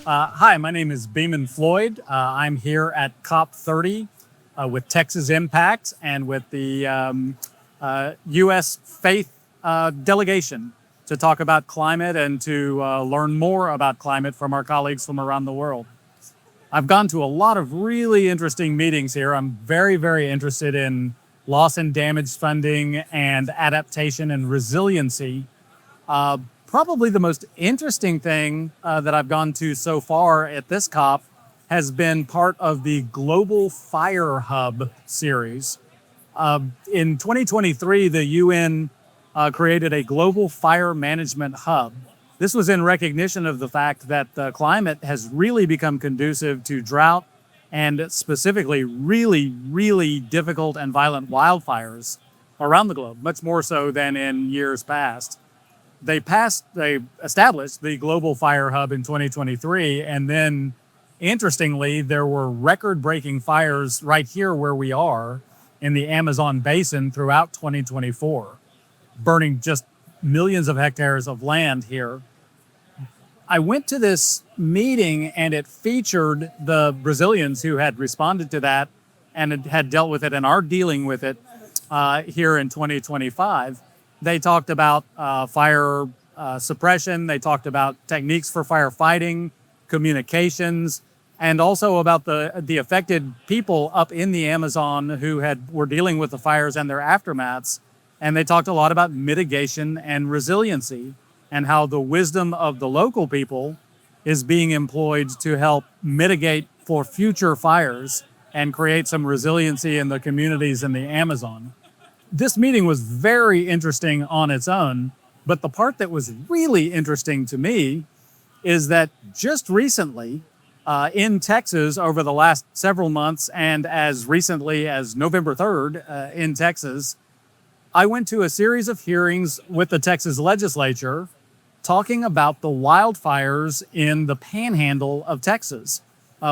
Hi, my name is Beaman Floyd. I'm here at COP30 with Texas Impact and with the U.S. Faith delegation to talk about climate and to learn more about climate from our colleagues from around the world. I've gone to a lot of really interesting meetings here. I'm very, very interested in loss and damage funding and adaptation and resiliency. Probably the most interesting thing that I've gone to so far at this COP has been part of the Global Fire Hub series. In 2023, the UN created a global fire management hub. This was in recognition of the fact that the climate has really become conducive to drought and specifically really, really difficult and violent wildfires around the globe, much more so than in years past. They established the Global Fire Hub in 2023, and then interestingly, there were record-breaking fires right here where we are in the Amazon basin throughout 2024, burning just millions of hectares of land here. I went to this meeting and it featured the Brazilians who had responded to that and had dealt with it and are dealing with it here in 2025. They talked about fire suppression. They talked about techniques for firefighting, communications, and also about the affected people up in the Amazon who were dealing with the fires and their aftermaths. And they talked a lot about mitigation and resiliency and how the wisdom of the local people is being employed to help mitigate for future fires and create some resiliency in the communities in the Amazon. This meeting was very interesting on its own, but the part that was really interesting to me is that just recently in Texas over the last several months and as recently as November 3rd in Texas, I went to a series of hearings with the Texas legislature talking about the wildfires in the panhandle of Texas.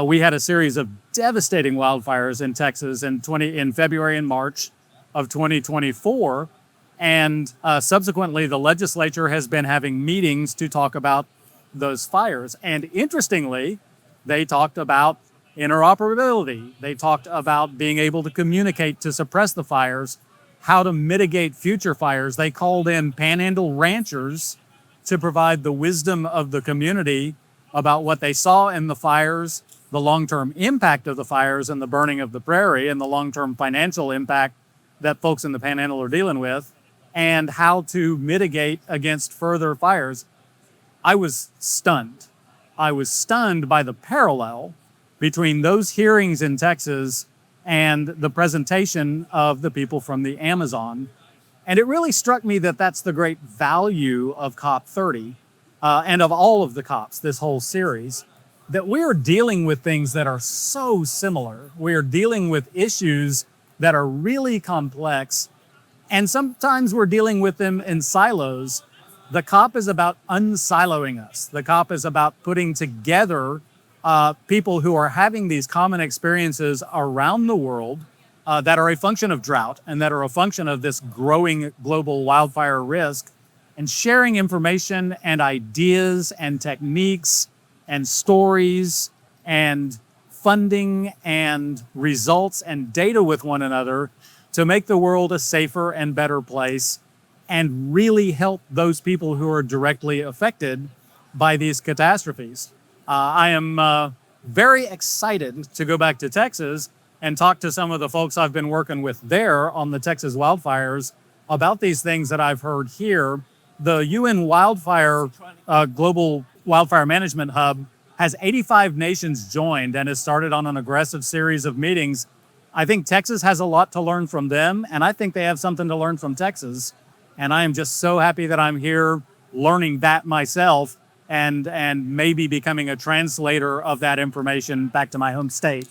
We had a series of devastating wildfires in Texas in February and March of 2024, and subsequently the legislature has been having meetings to talk about those fires. And interestingly, they talked about interoperability. They talked about being able to communicate to suppress the fires, how to mitigate future fires. They called in panhandle ranchers to provide the wisdom of the community about what they saw in the fires, the long-term impact of the fires and the burning of the prairie, and the long-term financial impact that folks in the panhandle are dealing with, and how to mitigate against further fires. I was stunned. I was stunned by the parallel between those hearings in Texas and the presentation of the people from the Amazon. And it really struck me that that's the great value of COP30 and of all of the COPs, this whole series, that we're dealing with things that are so similar. We're dealing with issues that are really complex, and sometimes we're dealing with them in silos. The COP is about unsiloing us. The COP is about putting together people who are having these common experiences around the world that are a function of drought and that are a function of this growing global wildfire risk, and sharing information and ideas and techniques and stories and funding and results and data with one another to make the world a safer and better place and really help those people who are directly affected by these catastrophes. I am very excited to go back to Texas and talk to some of the folks I've been working with there on the Texas wildfires about these things that I've heard here. The UN Global Wildfire Management Hub has 85 nations joined and has started on an aggressive series of meetings. I think Texas has a lot to learn from them, and I think they have something to learn from Texas. And I am just so happy that I'm here learning that myself and maybe becoming a translator of that information back to my home state.